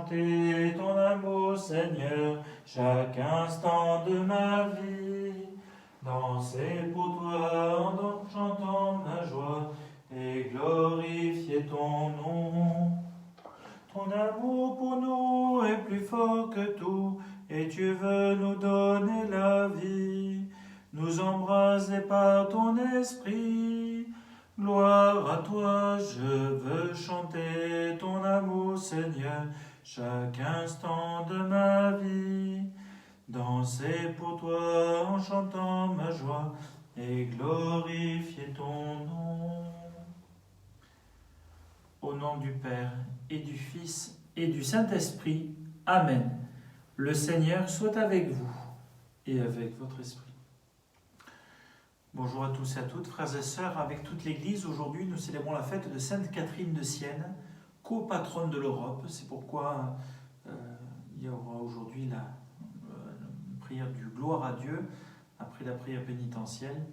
chanter ton amour, Seigneur, chaque instant de ma vie. Danser pour toi en chantant ma joie et glorifier ton nom. Ton amour pour nous est plus fort que tout, et tu veux nous donner la vie, nous embraser par ton esprit. Gloire à toi, je veux chanter ton amour, Seigneur, chaque instant de ma vie. Danser pour toi en chantant ma joie et glorifier ton nom. Au nom du Père et du Fils et du Saint-Esprit. Amen. Le Seigneur soit avec vous et avec votre esprit. Bonjour à tous et à toutes, frères et sœurs, avec toute l'Église. Aujourd'hui, nous célébrons la fête de Sainte Catherine de Sienne, copatronne de l'Europe. C'est pourquoi il y aura aujourd'hui la prière du gloire à Dieu, après la prière pénitentielle.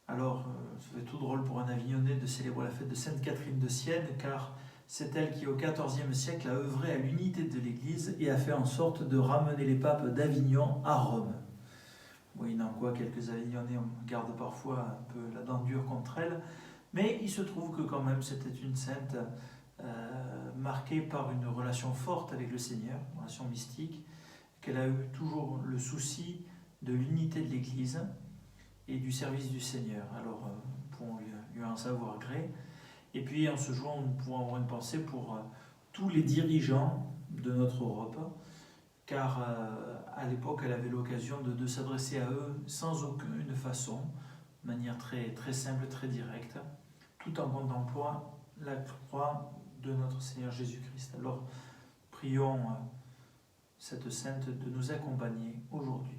Alors, ça fait tout drôle pour un Avignonnais de célébrer la fête de Sainte Catherine de Sienne, car c'est elle qui, au XIVe siècle, a œuvré à l'unité de l'Église et a fait en sorte de ramener les papes d'Avignon à Rome. Oui, non, quoi, quelques Avignonnais gardent parfois un peu la dent dure contre elle, mais il se trouve que quand même c'était une sainte marquée par une relation forte avec le Seigneur, une relation mystique, qu'elle a eu toujours le souci de l'unité de l'Église et du service du Seigneur. Alors, nous pouvons lui en savoir gré. Et puis, en ce jour, nous pouvons avoir une pensée pour tous les dirigeants de notre Europe, car à l'époque, elle avait l'occasion de s'adresser à eux sans aucune façon, de manière très, très simple, très directe, tout en contemplant la croix de notre Seigneur Jésus-Christ. Alors, prions cette sainte de nous accompagner aujourd'hui.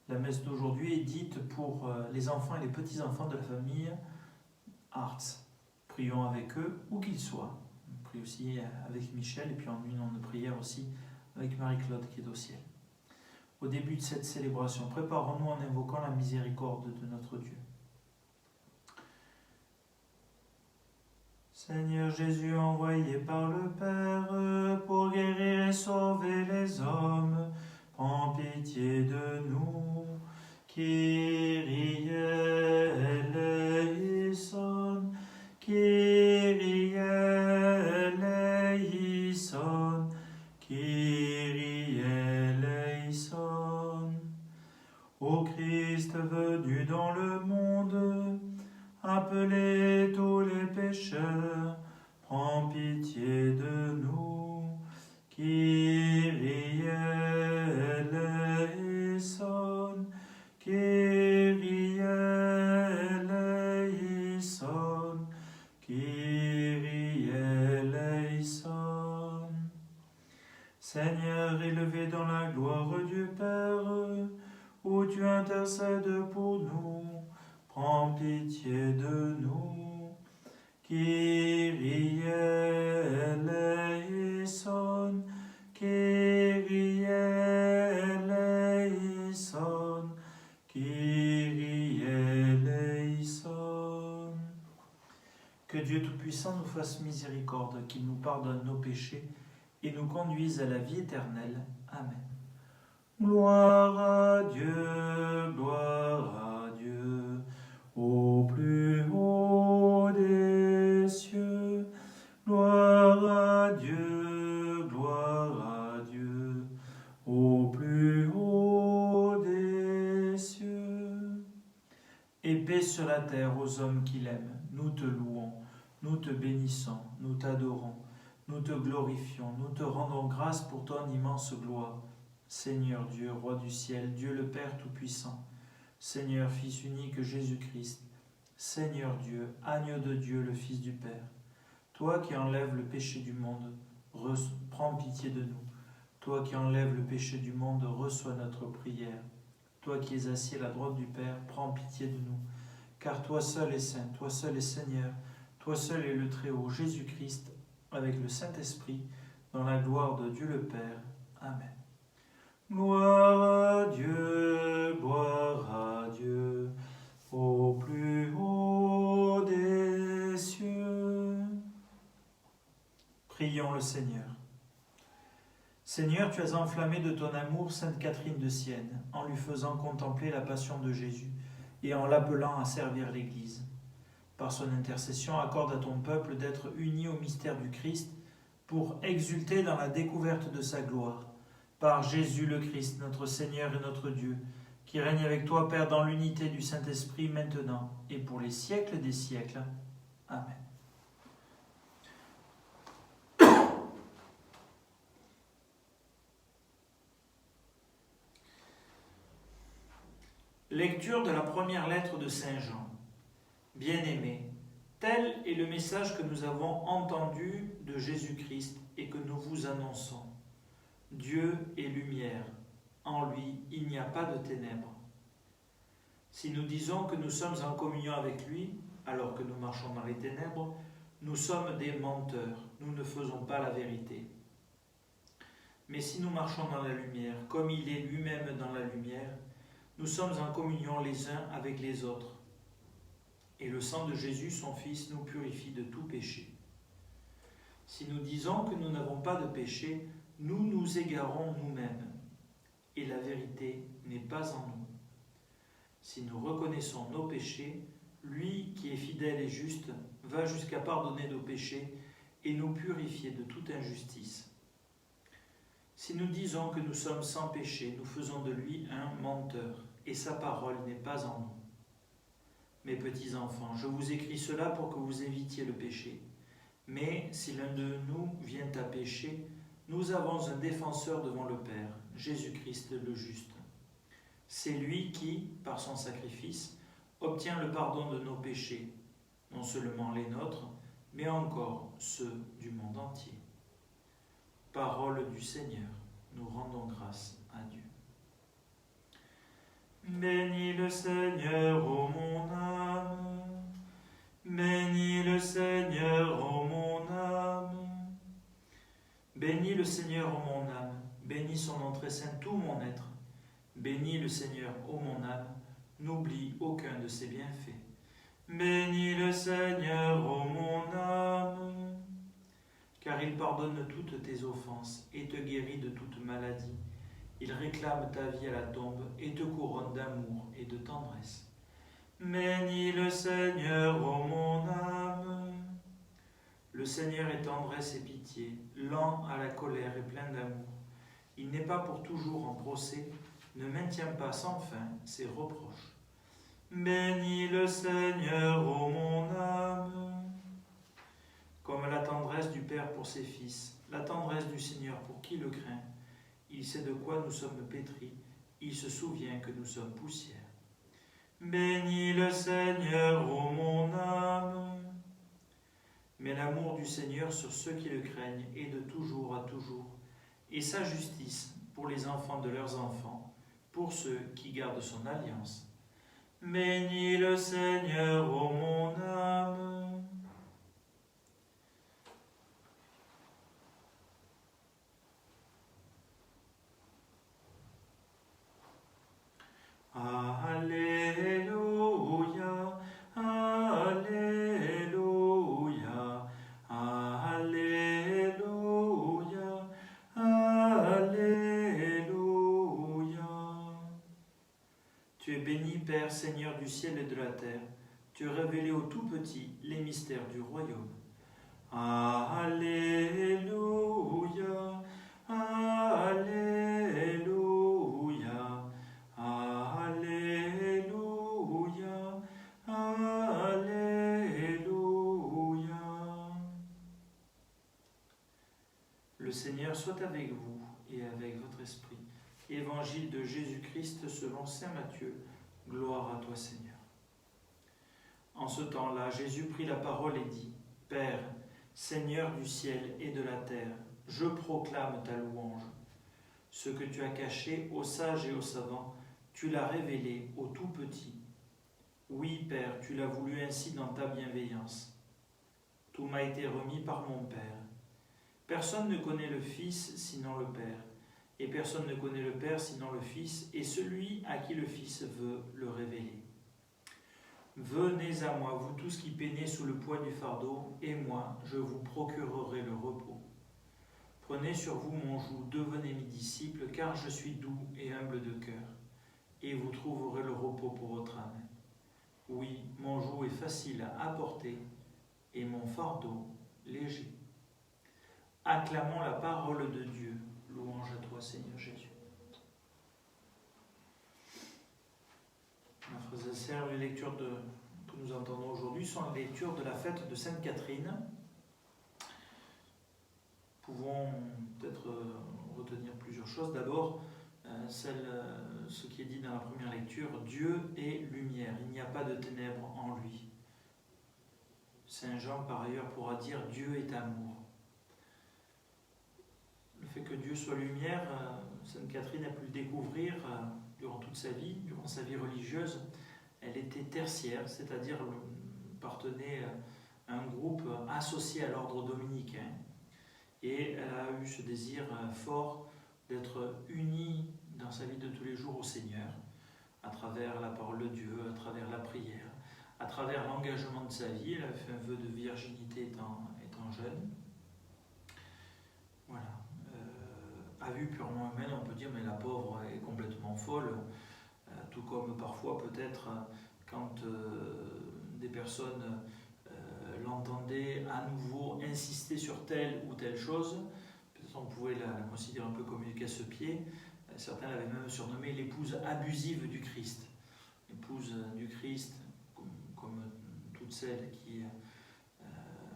La messe d'aujourd'hui est dite pour les enfants et les petits-enfants de la famille Hartz. Prions avec eux, où qu'ils soient. On prie aussi avec Michel, et puis en union de prière aussi avec Marie-Claude qui est au ciel. Au début de cette célébration, préparons-nous en invoquant la miséricorde de notre Dieu. Seigneur Jésus, envoyé par le Père pour guérir et sauver les hommes, prends pitié de nous. Kyrie eleison, Kyrie eleison, Kyrie eleison. Ô Christ venu dans le monde, appelez tous les pécheurs, prends pitié de nous. Kyrie eleison, Kyrie eleison, Kyrie eleison. Seigneur, élevé dans la gloire du Père, où tu intercèdes pour nous, prends pitié de nous. Kyrie eleison, Kyrie eleison, Kyrie eleison. Que Dieu Tout-Puissant nous fasse miséricorde, qu'il nous pardonne nos péchés et nous conduise à la vie éternelle. Amen. Gloire à Dieu, au plus haut des cieux. Gloire à Dieu, au plus haut des cieux. Et paix sur la terre aux hommes qui l'aiment. Nous te louons, nous te bénissons, nous t'adorons, nous te glorifions, nous te rendons grâce pour ton immense gloire. Seigneur Dieu, Roi du ciel, Dieu le Père Tout-Puissant, Seigneur Fils unique Jésus-Christ, Seigneur Dieu, Agneau de Dieu, le Fils du Père, toi qui enlèves le péché du monde, prends pitié de nous. Toi qui enlèves le péché du monde, reçois notre prière. Toi qui es assis à la droite du Père, prends pitié de nous. Car toi seul es saint, toi seul es Seigneur, toi seul es le Très-Haut, Jésus-Christ, avec le Saint-Esprit, dans la gloire de Dieu le Père. Amen. Gloire à Dieu, au plus haut des cieux. Prions. Prions le Seigneur. Seigneur, tu as enflammé de ton amour Sainte Catherine de Sienne, en lui faisant contempler la passion de Jésus et en l'appelant à servir l'Église. Par son intercession, accorde à ton peuple d'être uni au mystère du Christ pour exulter dans la découverte de sa gloire. Par Jésus le Christ, notre Seigneur et notre Dieu, qui règne avec toi, Père, dans l'unité du Saint-Esprit, maintenant et pour les siècles des siècles. Amen. Lecture de la première lettre de Saint Jean. Bien-aimés, tel est le message que nous avons entendu de Jésus-Christ et que nous vous annonçons. Dieu est lumière, en lui il n'y a pas de ténèbres. Si nous disons que nous sommes en communion avec lui, alors que nous marchons dans les ténèbres, nous sommes des menteurs, nous ne faisons pas la vérité. Mais si nous marchons dans la lumière, comme il est lui-même dans la lumière, nous sommes en communion les uns avec les autres. Et le sang de Jésus, son Fils, nous purifie de tout péché. Si nous disons que nous n'avons pas de péché, nous nous égarons nous-mêmes, et la vérité n'est pas en nous. Si nous reconnaissons nos péchés, lui qui est fidèle et juste va jusqu'à pardonner nos péchés et nous purifier de toute injustice. Si nous disons que nous sommes sans péché, nous faisons de lui un menteur, et sa parole n'est pas en nous. Mes petits enfants, je vous écris cela pour que vous évitiez le péché. Mais si l'un de nous vient à pécher, nous avons un défenseur devant le Père, Jésus-Christ le juste. C'est lui qui, par son sacrifice, obtient le pardon de nos péchés, non seulement les nôtres, mais encore ceux du monde entier. Parole du Seigneur, nous rendons grâce à Dieu. Bénis le Seigneur, ô mon âme. Bénis le Seigneur, ô mon âme. Bénis le Seigneur, ô mon âme. Bénis son nom très saint tout mon être. Bénis le Seigneur, ô mon âme. N'oublie aucun de ses bienfaits. Bénis le Seigneur, ô mon âme. Car il pardonne toutes tes offenses et te guérit de toute maladie. Il réclame ta vie à la tombe et te couronne d'amour et de tendresse. Bénis le Seigneur, ô mon âme. Le Seigneur est tendresse et pitié, lent à la colère et plein d'amour. Il n'est pas pour toujours en procès, ne maintient pas sans fin ses reproches. Bénis le Seigneur, ô mon âme. Comme la tendresse du Père pour ses fils, la tendresse du Seigneur pour qui le craint, il sait de quoi nous sommes pétris, il se souvient que nous sommes poussière. Bénis le Seigneur, ô mon âme. Mais l'amour du Seigneur sur ceux qui le craignent est de toujours à toujours, et sa justice pour les enfants de leurs enfants, pour ceux qui gardent son alliance. Bénis le Seigneur, ô mon âme. Alléluia, Alléluia, Alléluia, Alléluia. Tu es béni, Père, Seigneur du ciel et de la terre. Tu as révélé aux tout petits les mystères du royaume. Alléluia, Alléluia, Alléluia, Alléluia. Le Seigneur soit avec vous et avec votre esprit. Évangile de Jésus-Christ selon saint Matthieu. Gloire à toi, Seigneur. En ce temps-là, Jésus prit la parole et dit : Père, Seigneur du ciel et de la terre, je proclame ta louange. Ce que tu as caché aux sages et aux savants, tu l'as révélé aux tout petits. Oui, Père, tu l'as voulu ainsi dans ta bienveillance. Tout m'a été remis par mon Père. Personne ne connaît le Fils sinon le Père, et personne ne connaît le Père sinon le Fils, et celui à qui le Fils veut le révéler. Venez à moi, vous tous qui peinez sous le poids du fardeau, et moi, je vous procurerai le repos. Prenez sur vous mon joug, devenez mes disciples, car je suis doux et humble de cœur, et vous trouverez le repos pour votre âme. Oui, mon joug est facile à porter, et mon fardeau léger. Acclamons la parole de Dieu. Louange à toi, Seigneur Jésus. Mes frères et sœurs, les lectures que nous entendons aujourd'hui sont les lectures de la fête de Sainte Catherine. Nous pouvons peut-être retenir plusieurs choses. D'abord, ce qui est dit dans la première lecture, Dieu est lumière, il n'y a pas de ténèbres en lui. Saint Jean, par ailleurs, pourra dire Dieu est amour. Le fait que Dieu soit lumière, Sainte Catherine a pu le découvrir durant toute sa vie, durant sa vie religieuse. Elle était tertiaire, c'est-à-dire appartenait à un groupe associé à l'ordre dominicain. Et elle a eu ce désir fort d'être unie dans sa vie de tous les jours au Seigneur, à travers la parole de Dieu, à travers la prière, à travers l'engagement de sa vie. Elle a fait un vœu de virginité étant jeune. Voilà. À vue purement humaine, on peut dire, mais la pauvre est complètement folle, tout comme parfois peut-être quand des personnes l'entendaient à nouveau insister sur telle ou telle chose, peut-être on pouvait la considérer un peu comme une casse-pied. Certains l'avaient même surnommée l'épouse abusive du Christ. L'épouse du Christ, comme toutes celles qui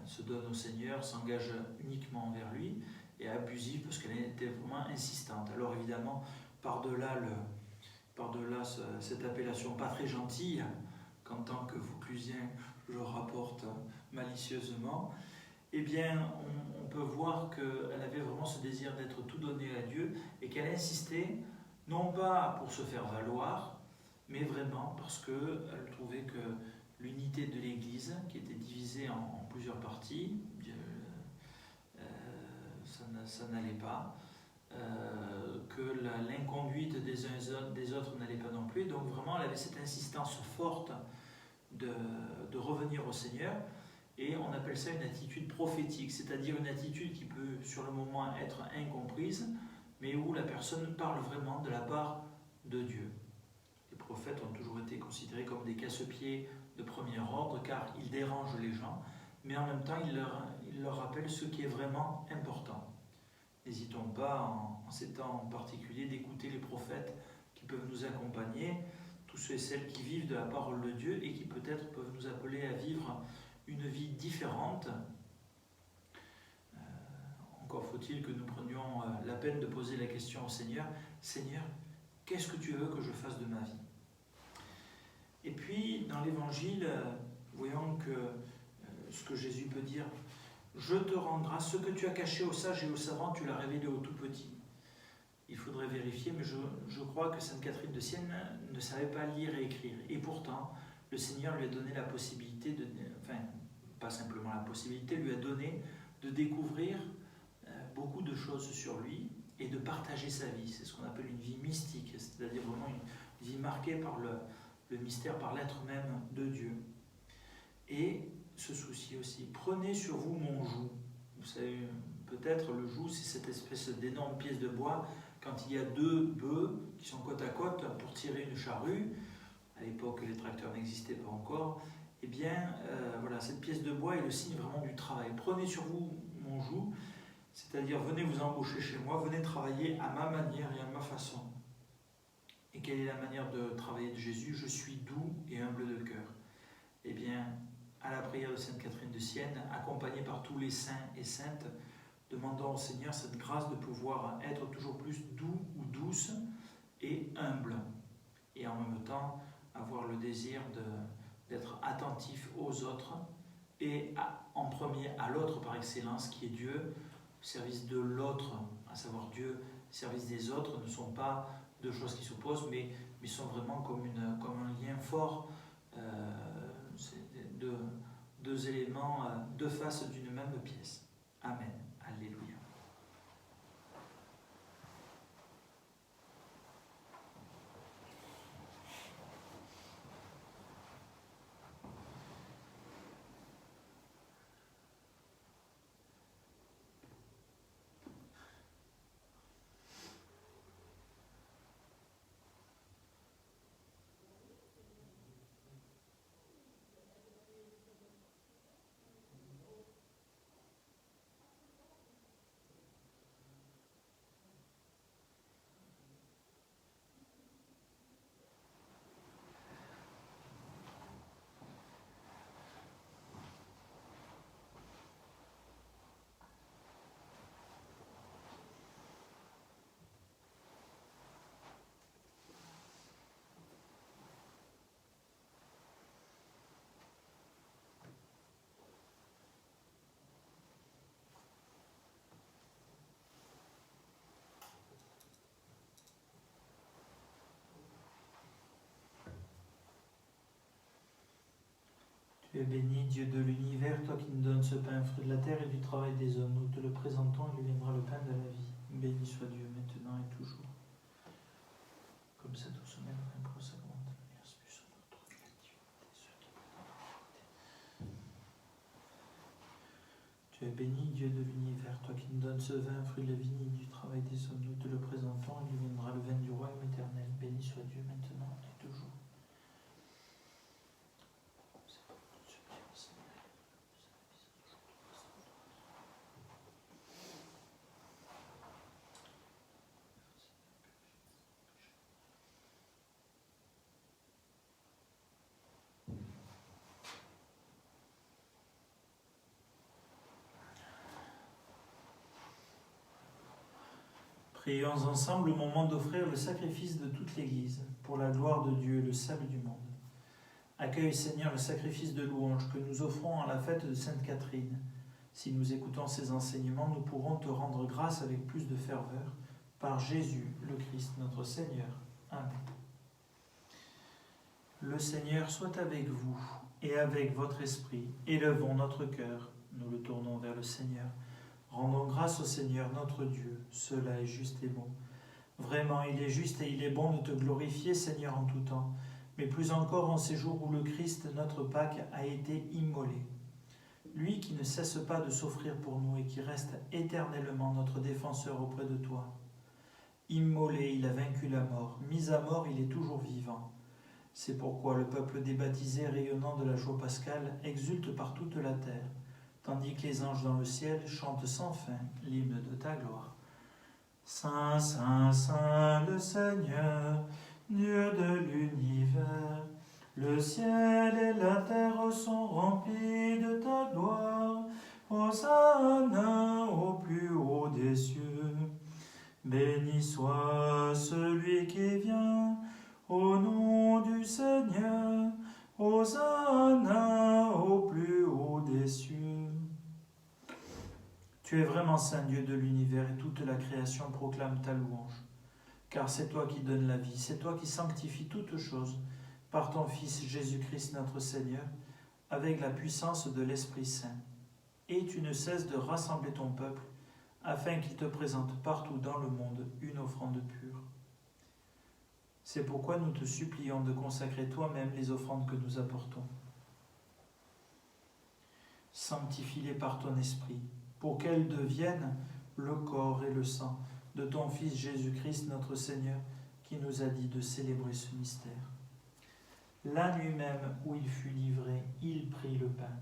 se donnent au Seigneur, s'engagent uniquement envers lui, et abusive parce qu'elle était vraiment insistante. Alors évidemment, par-delà cette appellation pas très gentille, qu'en tant que Vauclusien je rapporte malicieusement, eh bien on peut voir qu'elle avait vraiment ce désir d'être tout donné à Dieu et qu'elle insistait, non pas pour se faire valoir, mais vraiment parce qu'elle trouvait que l'unité de l'Église, qui était divisée en plusieurs parties, ça n'allait pas, que l'inconduite des uns et des autres n'allait pas non plus. Donc vraiment, elle avait cette insistance forte de revenir au Seigneur, et on appelle ça une attitude prophétique, c'est-à-dire une attitude qui peut sur le moment être incomprise, mais où la personne parle vraiment de la part de Dieu. Les prophètes ont toujours été considérés comme des casse-pieds de premier ordre, car ils dérangent les gens, mais en même temps, ils leur rappellent ce qui est vraiment important. N'hésitons pas, en ces temps particuliers, d'écouter les prophètes qui peuvent nous accompagner, tous ceux et celles qui vivent de la parole de Dieu et qui peut-être peuvent nous appeler à vivre une vie différente. Encore faut-il que nous prenions la peine de poser la question au Seigneur, « Seigneur, qu'est-ce que tu veux que je fasse de ma vie ?» Et puis, dans l'Évangile, voyons que ce que Jésus peut dire, « Je te rends grâce, ce que tu as caché aux sages et aux savants, tu l'as révélé aux tout petits. » Il faudrait vérifier, mais je crois que Sainte Catherine de Sienne ne savait pas lire et écrire. Et pourtant, le Seigneur lui a donné la possibilité, pas simplement la possibilité, lui a donné de découvrir beaucoup de choses sur lui et de partager sa vie. C'est ce qu'on appelle une vie mystique, c'est-à-dire vraiment une vie marquée par le mystère, par l'être même de Dieu. Et ce souci aussi, prenez sur vous mon joug. Vous savez, peut-être le joug, c'est cette espèce d'énorme pièce de bois, quand il y a deux bœufs qui sont côte à côte pour tirer une charrue. À l'époque, les tracteurs n'existaient pas encore. Eh bien, voilà, cette pièce de bois est le signe vraiment du travail. Prenez sur vous mon joug, c'est-à-dire venez vous embaucher chez moi, venez travailler à ma manière et à ma façon. Et quelle est la manière de travailler de Jésus? Je suis doux et humble de cœur. Eh bien, à la prière de Sainte Catherine de Sienne, accompagnée par tous les saints et saintes, demandons au Seigneur cette grâce de pouvoir être toujours plus doux ou douce et humble. Et en même temps, avoir le désir d'être attentif aux autres et en premier à l'autre par excellence, qui est Dieu. Le service de l'autre, à savoir Dieu, le service des autres ne sont pas deux choses qui s'opposent, mais sont vraiment comme un lien fort. C'est deux éléments, deux faces d'une même pièce. Amen. Alléluia. Tu es béni, Dieu de l'univers, toi qui nous donnes ce pain, fruit de la terre et du travail des hommes. Nous te le présentons, il viendra le pain de la vie. Béni soit Dieu, maintenant et toujours. Comme cette eau se met dans un pro sacrement de lumière, plus sur notre activité, ceux qui prennent. Tu es béni, Dieu de l'univers, toi qui nous donnes ce vin, fruit de la vigne et du travail des hommes. Nous te le présentons, il viendra le vin du royaume éternel. Béni soit Dieu, maintenant et toujours. Prions ensemble au moment d'offrir le sacrifice de toute l'Église, pour la gloire de Dieu et le salut du monde. Accueille, Seigneur, le sacrifice de louange que nous offrons à la fête de Sainte Catherine. Si nous écoutons ces enseignements, nous pourrons te rendre grâce avec plus de ferveur, par Jésus, le Christ, notre Seigneur. Amen. Le Seigneur soit avec vous et avec votre esprit. Élevons notre cœur, nous le tournons vers le Seigneur. Rendons grâce au Seigneur notre Dieu, cela est juste et bon. Vraiment, il est juste et il est bon de te glorifier, Seigneur, en tout temps, mais plus encore en ces jours où le Christ, notre Pâque, a été immolé. Lui qui ne cesse pas de s'offrir pour nous et qui reste éternellement notre défenseur auprès de toi. Immolé, il a vaincu la mort. Mis à mort, il est toujours vivant. C'est pourquoi le peuple des baptisés, rayonnant de la joie pascale, exulte par toute la terre, tandis que les anges dans le ciel chantent sans fin l'hymne de ta gloire. Saint, Saint, Saint, le Seigneur, Dieu de l'univers, le ciel et la terre sont remplis de ta gloire. Hosanna au plus haut des cieux. Béni soit celui qui vient au nom du Seigneur. Hosanna au plus haut des cieux. Tu es vraiment Saint Dieu de l'univers et toute la création proclame ta louange. Car c'est toi qui donnes la vie, c'est toi qui sanctifies toutes choses par ton Fils Jésus-Christ notre Seigneur, avec la puissance de l'Esprit Saint. Et tu ne cesses de rassembler ton peuple, afin qu'il te présente partout dans le monde une offrande pure. C'est pourquoi nous te supplions de consacrer toi-même les offrandes que nous apportons. Sanctifie-les par ton Esprit, pour qu'elles deviennent le corps et le sang de ton Fils Jésus-Christ notre Seigneur, qui nous a dit de célébrer ce mystère. La nuit même où il fut livré, il prit le pain.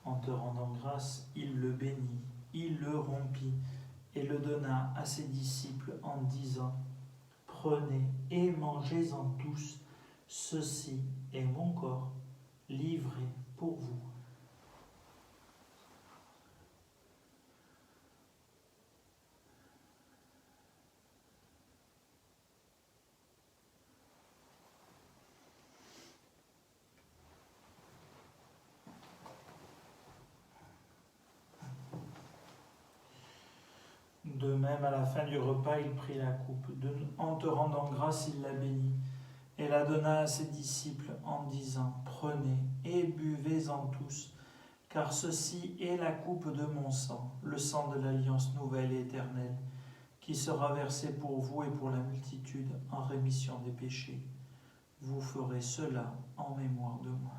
En te rendant grâce, il le bénit, il le rompit et le donna à ses disciples en disant : « Prenez et mangez-en tous, ceci est mon corps, livré pour vous. » De même, à la fin du repas, il prit la coupe. En te rendant grâce, il la bénit et la donna à ses disciples en disant : « Prenez et buvez-en tous, car ceci est la coupe de mon sang, le sang de l'alliance nouvelle et éternelle, qui sera versé pour vous et pour la multitude en rémission des péchés. Vous ferez cela en mémoire de moi. »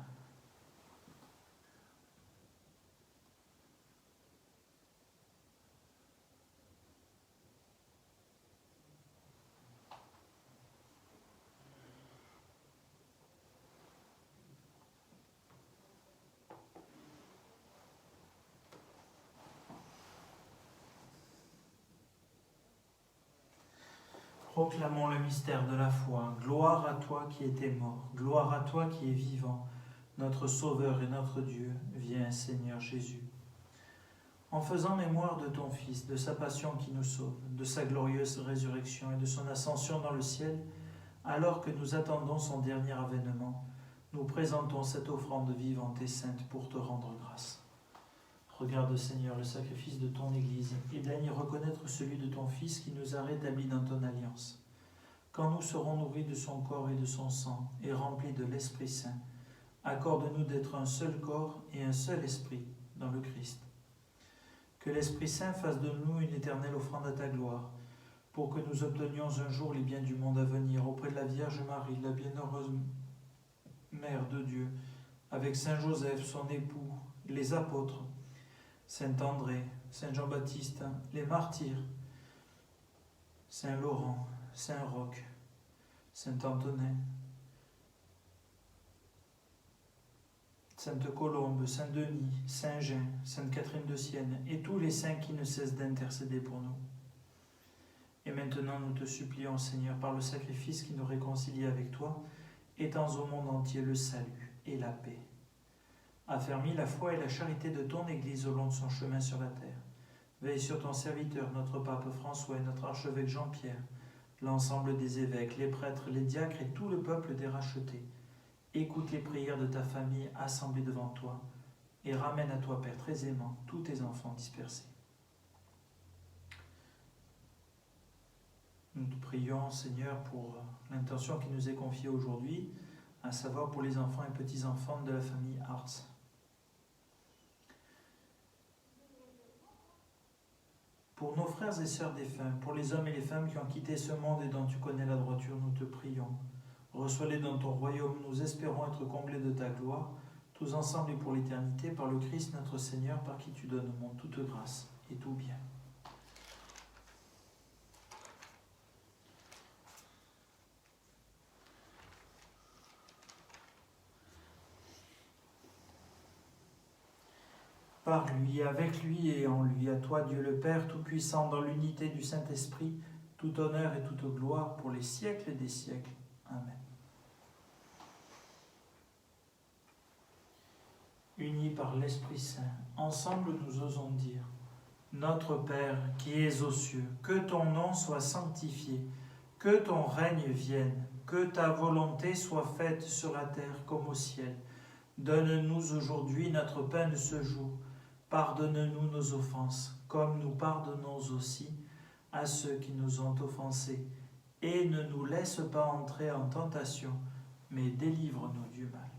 Proclamons le mystère de la foi. Gloire à toi qui étais mort, gloire à toi qui es vivant, notre Sauveur et notre Dieu. Viens, Seigneur Jésus. En faisant mémoire de ton Fils, de sa passion qui nous sauve, de sa glorieuse résurrection et de son ascension dans le ciel, alors que nous attendons son dernier avènement, nous présentons cette offrande vivante et sainte pour te rendre grâce. Regarde, Seigneur, le sacrifice de ton Église et daigne reconnaître celui de ton Fils qui nous a rétablis dans ton alliance. Quand nous serons nourris de son corps et de son sang et remplis de l'Esprit Saint, Accorde-nous d'être un seul corps et un seul esprit dans le Christ. Que l'Esprit Saint fasse de nous une éternelle offrande à ta gloire, pour que nous obtenions un jour les biens du monde à venir auprès de la Vierge Marie, la bienheureuse Mère de Dieu, avec Saint Joseph, son époux, les apôtres, Saint André, Saint Jean-Baptiste, les martyrs, Saint Laurent, Saint Roch, Saint Antonin, Sainte Colombe, Saint Denis, Saint Jean, Sainte Catherine de Sienne, et tous les saints qui ne cessent d'intercéder pour nous. Et maintenant nous te supplions, Seigneur, par le sacrifice qui nous réconcilie avec toi, étends au monde entier le salut et la paix. Affermis la foi et la charité de ton Église au long de son chemin sur la terre. Veille sur ton serviteur, notre pape François et notre archevêque Jean-Pierre, l'ensemble des évêques, les prêtres, les diacres et tout le peuple des rachetés. Écoute les prières de ta famille assemblée devant toi et ramène à toi, Père très aimant, tous tes enfants dispersés. Nous te prions, Seigneur, pour l'intention qui nous est confiée aujourd'hui, à savoir pour les enfants et petits-enfants de la famille Hartz. Pour nos frères et sœurs défunts, pour les hommes et les femmes qui ont quitté ce monde et dont tu connais la droiture, nous te prions. Reçois-les dans ton royaume, nous espérons être comblés de ta gloire, tous ensemble et pour l'éternité, par le Christ notre Seigneur, par qui tu donnes au monde toute grâce et tout bien. Par lui, avec lui et en lui, à toi Dieu le Père Tout-Puissant, dans l'unité du Saint-Esprit, tout honneur et toute gloire pour les siècles des siècles. Amen. Unis par l'Esprit Saint, ensemble nous osons dire: Notre Père qui es aux cieux, que ton nom soit sanctifié, que ton règne vienne, que ta volonté soit faite sur la terre comme au ciel. Donne-nous aujourd'hui notre pain de ce jour. Pardonne-nous nos offenses, comme nous pardonnons aussi à ceux qui nous ont offensés. Et ne nous laisse pas entrer en tentation, mais délivre-nous du mal.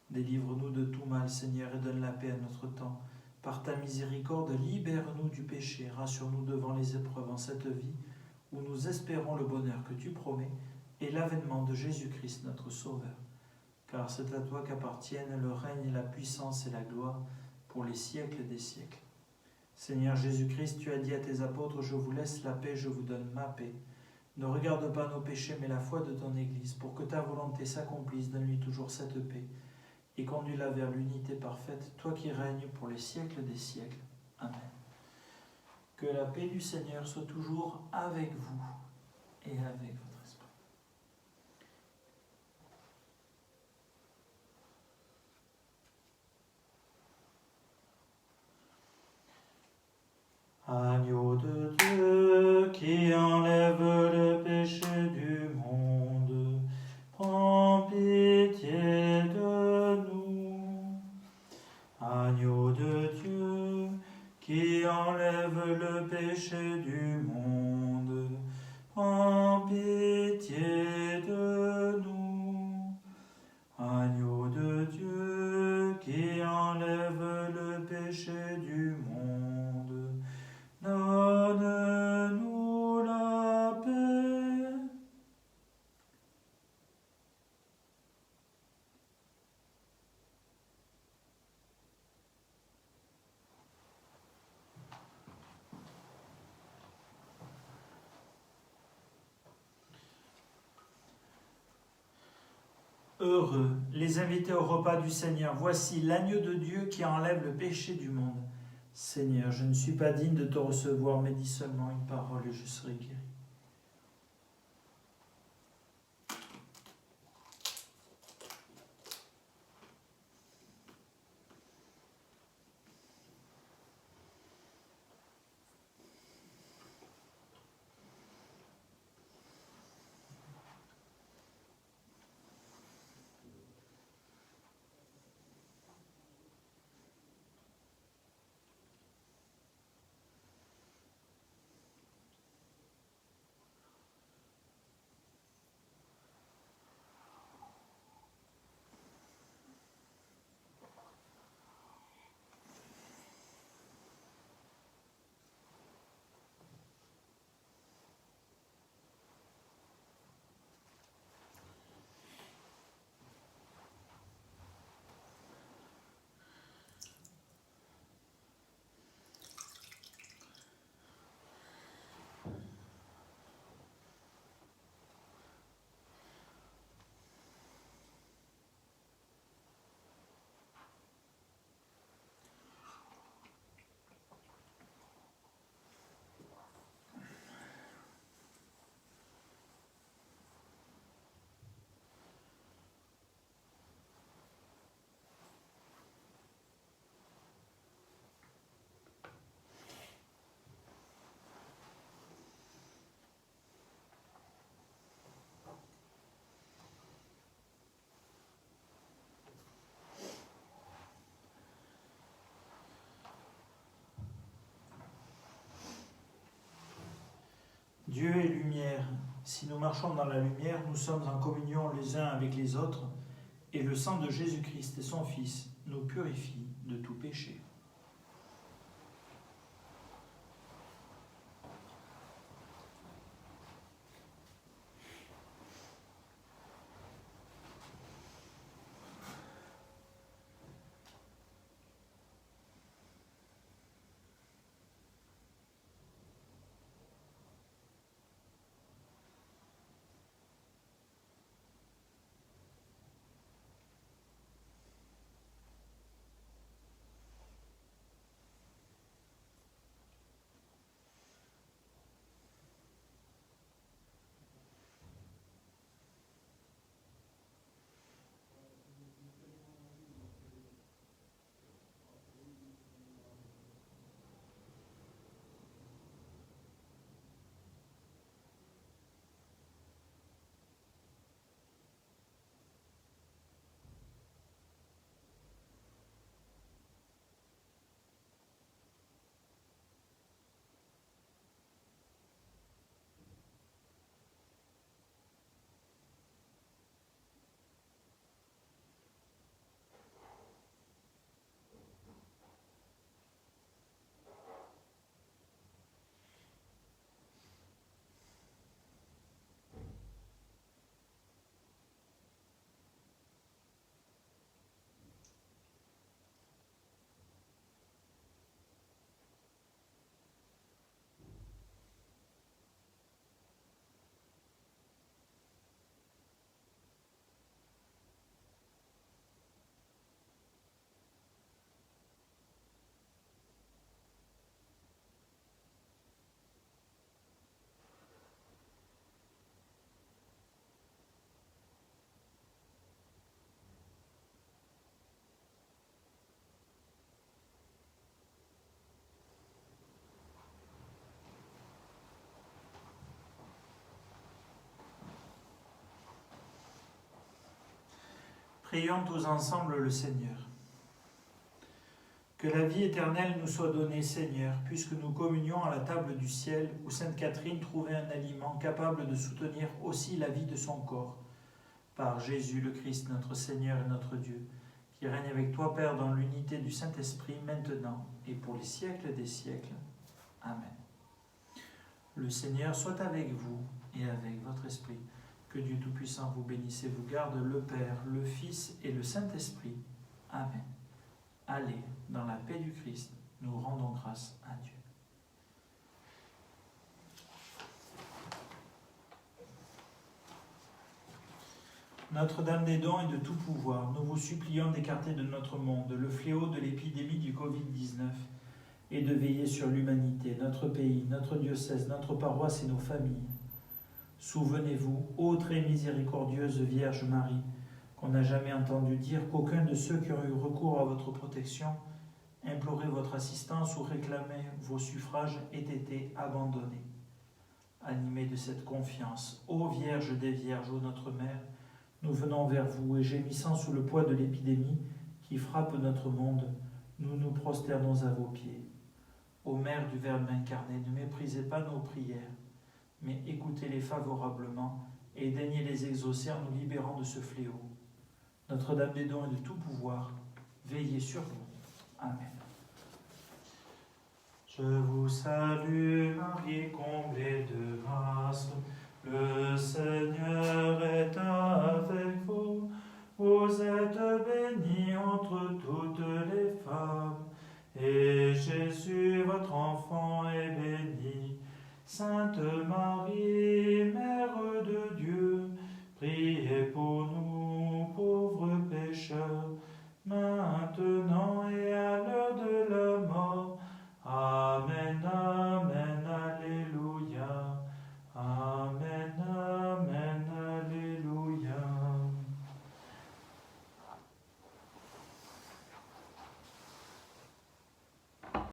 Délivre-nous de tout mal, Seigneur, et donne la paix à notre temps. Par ta miséricorde, libère-nous du péché, rassure-nous devant les épreuves en cette vie, où nous espérons le bonheur que tu promets, et l'avènement de Jésus-Christ, notre Sauveur. Car c'est à toi qu'appartiennent le règne et la puissance et la gloire, pour les siècles des siècles. Seigneur Jésus-Christ, tu as dit à tes apôtres: je vous laisse la paix, je vous donne ma paix. Ne regarde pas nos péchés, mais la foi de ton Église, pour que ta volonté s'accomplisse. Donne-lui toujours cette paix, et conduis-la vers l'unité parfaite, toi qui règnes pour les siècles des siècles. Amen. Que la paix du Seigneur soit toujours avec vous et avec votre esprit. Agneau de Dieu qui enlève le péché du monde, prends pitié de nous. Agneau de Dieu qui enlève le péché du monde, prends pitié de nous. Agneau de Dieu qui enlève le péché du monde, donne-nous la paix. Heureux les invités au repas du Seigneur. Voici l'agneau de Dieu qui enlève le péché du monde. Seigneur, je ne suis pas digne de te recevoir, mais dis seulement une parole et je serai guéri. Dieu est lumière. Si nous marchons dans la lumière, nous sommes en communion les uns avec les autres, et le sang de Jésus-Christ et son Fils nous purifie de tout péché. Prions tous ensemble le Seigneur. Que la vie éternelle nous soit donnée, Seigneur, puisque nous communions à la table du ciel où Sainte Catherine trouvait un aliment capable de soutenir aussi la vie de son corps. Par Jésus le Christ, notre Seigneur et notre Dieu, qui règne avec toi, Père, dans l'unité du Saint-Esprit, maintenant et pour les siècles des siècles. Amen. Le Seigneur soit avec vous et avec votre esprit. Que Dieu Tout-Puissant vous bénisse et vous garde, le Père, le Fils et le Saint-Esprit. Amen. Allez, dans la paix du Christ, nous rendons grâce à Dieu. Notre-Dame des dons et de tout pouvoir, nous vous supplions d'écarter de notre monde le fléau de l'épidémie du Covid-19 et de veiller sur l'humanité, notre pays, notre diocèse, notre paroisse et nos familles. Souvenez-vous, ô très miséricordieuse Vierge Marie, qu'on n'a jamais entendu dire qu'aucun de ceux qui ont eu recours à votre protection, imploré votre assistance ou réclamé vos suffrages ait été abandonné. Animés de cette confiance, ô Vierge des Vierges, ô notre Mère, nous venons vers vous et gémissant sous le poids de l'épidémie qui frappe notre monde, nous nous prosternons à vos pieds. Ô Mère du Verbe incarné, ne méprisez pas nos prières, mais écoutez-les favorablement et daignez les exaucer en nous libérant de ce fléau. Notre-Dame des dons et de tout pouvoir, veillez sur nous. Amen. Je vous salue, Marie, comblée de grâce. Le Seigneur est avec